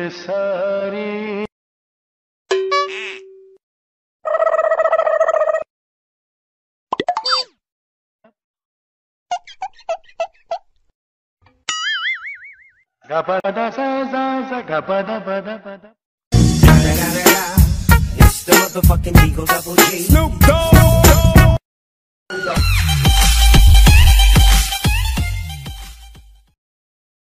सारी gapada sa sa sa gapada pada pada. It's the motherfucking Eagle Double G. Snoop Dogg.